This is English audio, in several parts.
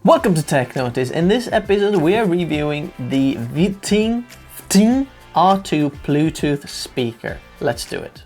Welcome to Tech Notice. In this episode we are reviewing the VTIN R2 Bluetooth speaker. Let's do it.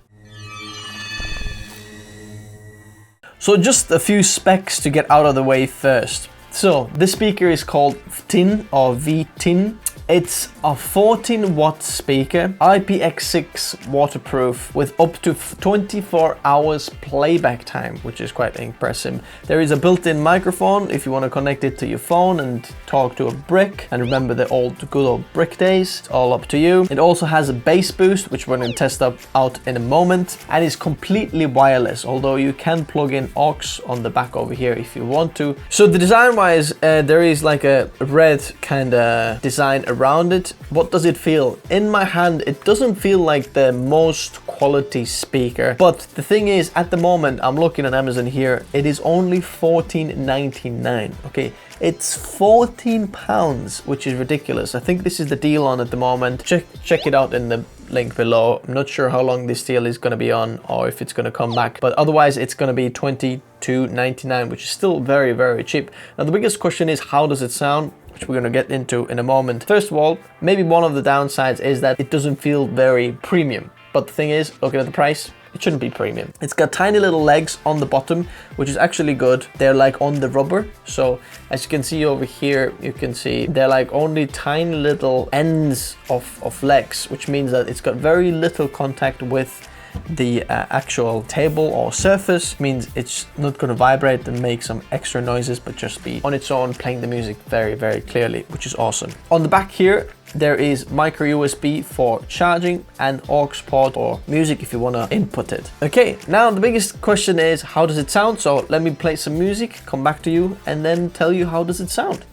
So just a few specs to get out of the way first. So this speaker is called VTIN or VTIN. It's a 14 watt speaker, IPX6 waterproof with up to 24 hours playback time, which is quite impressive. There is a built-in microphone if you want to connect it to your phone and talk to a brick and remember the good old brick days. It's all up to you. It also has a bass boost, which we're going to test out in a moment, and is completely wireless, although you can plug in aux on the back over here if you want to. So the design wise, there is like a red kind of design around it. What does it feel? In my hand, it doesn't feel like the most quality speaker, but the thing is, at the moment, I'm looking at Amazon here, it is only $14.99. Okay, it's £14, which is ridiculous. I think this is the deal on at the moment. Check it out in the link below. I'm not sure how long this deal is going to be on or if it's going to come back, but otherwise it's going to be $22.99, which is still very, very cheap. Now the biggest question is, how does it sound? Which we're going to get into in a moment. First of all, maybe one of the downsides is that it doesn't feel very premium. But the thing is, looking at the price, it shouldn't be premium. It's got tiny little legs on the bottom, which is actually good. They're like on the rubber. So as you can see over here, you can see they're like only tiny little ends of legs, which means that it's got very little contact with the actual table or surface. Means it's not going to vibrate and make some extra noises, but just be on its own playing the music very, very clearly, which is awesome. On the back here, there is micro USB for charging and aux port or music if you want to input it. Okay, now the biggest question is, how does it sound? So let me play some music, come back to you, and then tell you how does it sound.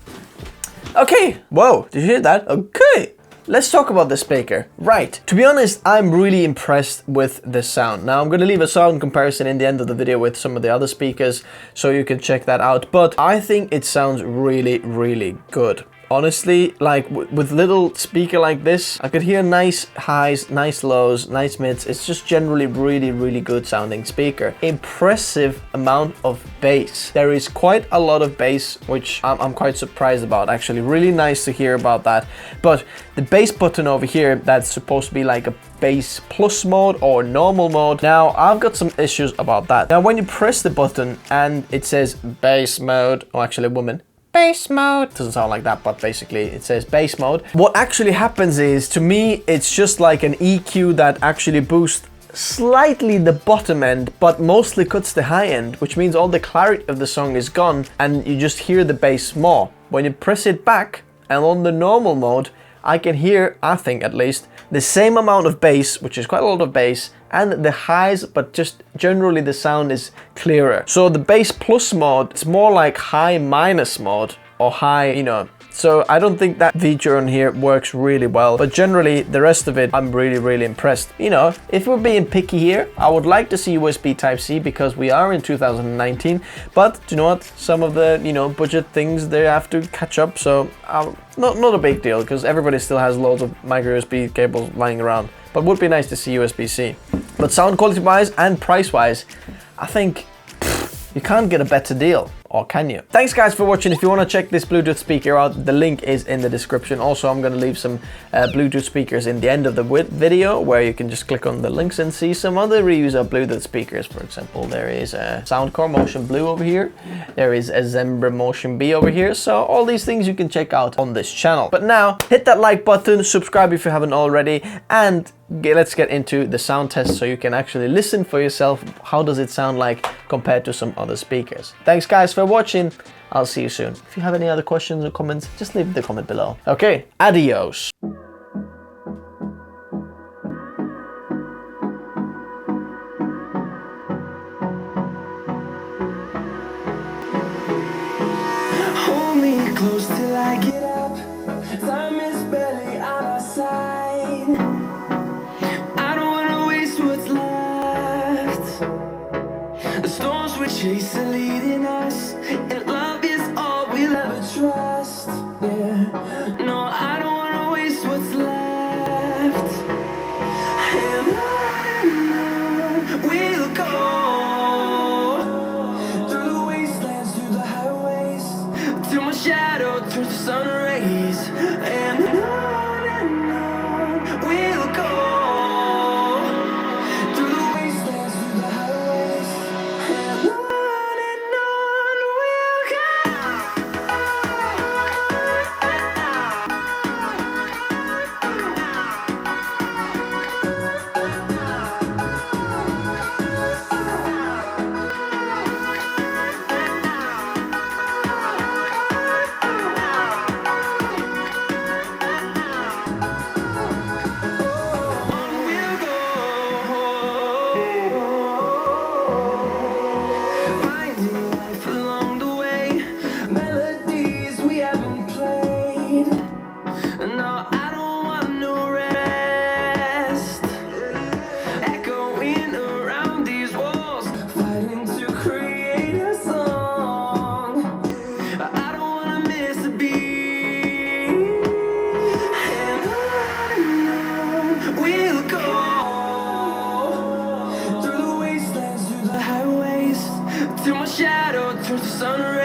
Okay, whoa, did you hear that? Okay. Let's talk about the speaker. Right, to be honest, I'm really impressed with the sound. Now I'm going to leave a sound comparison in the end of the video with some of the other speakers so you can check that out, but I think it sounds really, really good. Honestly, like with little speaker like this, I could hear nice highs, nice lows, nice mids. It's just generally really, really good sounding speaker. Impressive amount of bass. There is quite a lot of bass, which I'm quite surprised about, actually. Really nice to hear about that. But the bass button over here, that's supposed to be like a bass plus mode or normal mode. Now, I've got some issues about that. Now, when you press the button and it says bass mode, or actually woman, bass mode. Doesn't sound like that, but basically it says bass mode. What actually happens is, to me, it's just like an EQ that actually boosts slightly the bottom end, but mostly cuts the high end, which means all the clarity of the song is gone and you just hear the bass more. When you press it back and on the normal mode, I can hear, I think at least, the same amount of bass, which is quite a lot of bass, and the highs, but just generally the sound is clearer. So the bass plus mode, it's more like high minus mode or high, you know. So I don't think that feature on here works really well, but generally the rest of it, I'm really, really impressed. You know, if we're being picky here, I would like to see USB Type-C because we are in 2019, but do you know what? Some of the, you know, budget things, they have to catch up, so not a big deal because everybody still has loads of micro USB cables lying around, but would be nice to see USB-C. But sound quality wise and price wise, I think you can't get a better deal. Or can you? Thanks guys for watching. If you want to check this Bluetooth speaker out, the link is in the description. Also, I'm going to leave some Bluetooth speakers in the end of the video where you can just click on the links and see some other reviews of Bluetooth speakers. For example, there is a Soundcore Motion Blue over here. There is a Zembra Motion B over here. So all these things you can check out on this channel. But now, hit that like button, subscribe if you haven't already, and let's get into the sound test so you can actually listen for yourself. How does it sound like compared to some other speakers? Thanks guys for watching. I'll see you soon. If you have any other questions or comments, just leave the comment below. Okay, adios. Hold me close till I get up. Time is barely on our side. I don't wanna waste what's left. The storms we chase are leading us, and love is all we'll ever trust. Yeah, no, I don't wanna waste what's left. And on we'll go, through the wastelands, through the highways, till till my shadow turns to sun rays. And on we'll go through the wastelands, through the highways. And on we'll go. Finding life along the way, melodies we haven't played. No, I don't want no rest. Echoing around these walls, fighting to create a song. I don't wanna miss a beat. And on we'll go through the wastelands, through the highways, till my shadow turns to sun rays.